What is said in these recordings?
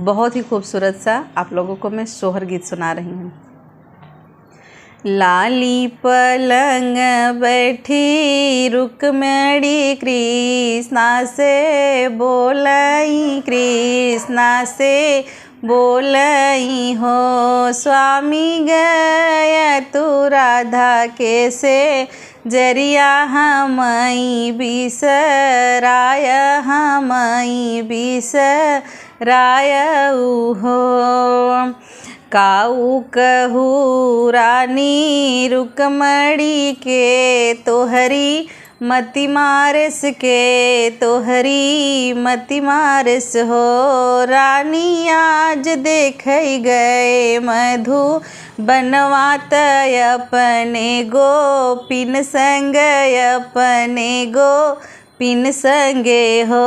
बहुत ही खूबसूरत सा आप लोगों को मैं सोहर गीत सुना रही हूँ। लाली पलंग बैठी रुक्मिणी कृष्णा से बोलई, कृष्णा से बोलई हो, स्वामी गया तू राधा के से जरिया हमई बिसराय, हमई बिसराय हो। काऊ कहू रानी रुक्मिणी के तोहरी मति मारस के, तोहरी मति मारस हो। रानी आज देख गए मधु बनवात अपने गोपिन संग, अपने गोपिन संगे हो।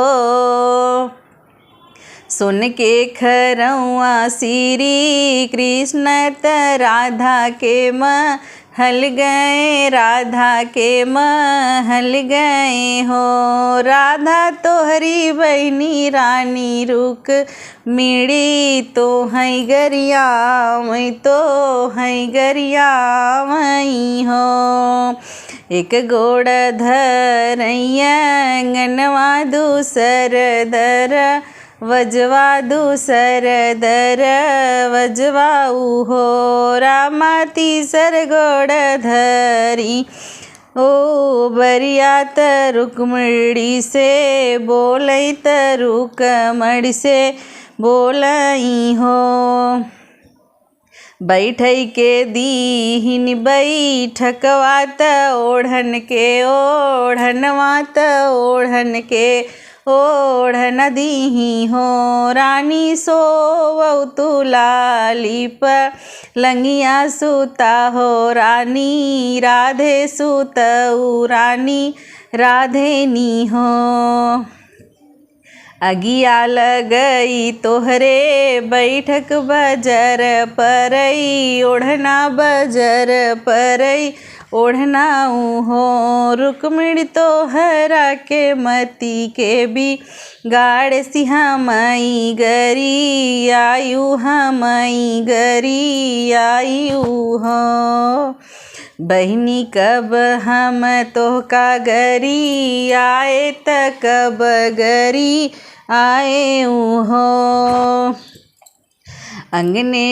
सुन के खरौआ श्री कृष्ण त राधा के महल गए, राधा के महल गए हो। राधा तोहरी बहनी रानी रुक्मिणी तो है गरिया, मैं तो है गरिया मई हो। एक गोड़ धरैया अंगनवा दूसर दर वजवा, दूसर दर वजवाऊ हो। रामा तीसर गोड़ धरी ओ बरियात रुक्मिणी से बोलई, रुक्मिणी से बोलई हो। बैठई के दीहिन बैठकवात ओढ़न के, ओढ़नवात ओढ़न के ओढ़न दीही हो। रानी सोवऊ तू लाली पलंगिया सुता हो, रानी राधे सुतऊ रानी राधे नी हो। अगिया लगई तोहरे बैठक बजर परई, ओढ़ना बजर परई ओढ़ना हो। रुक्मिणी तोहरा के मती के भी गाड़ सी हमई गरी आयु, हमई गरी आयु हो। बहिनी कब हम तोहका गरी आए त कब गरी आए हो। अंगने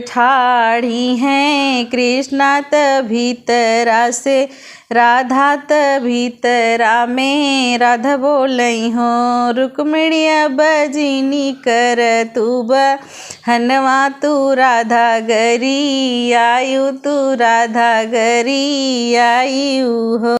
ठाड़ी हैं कृष्णा त भीतरा से, राधा त भीतरा में राधा बोलई हो। रुक्मिणी बजिनी कर तू हनवा तू राधा गरी आयु, तू राधा गरी आयु हो।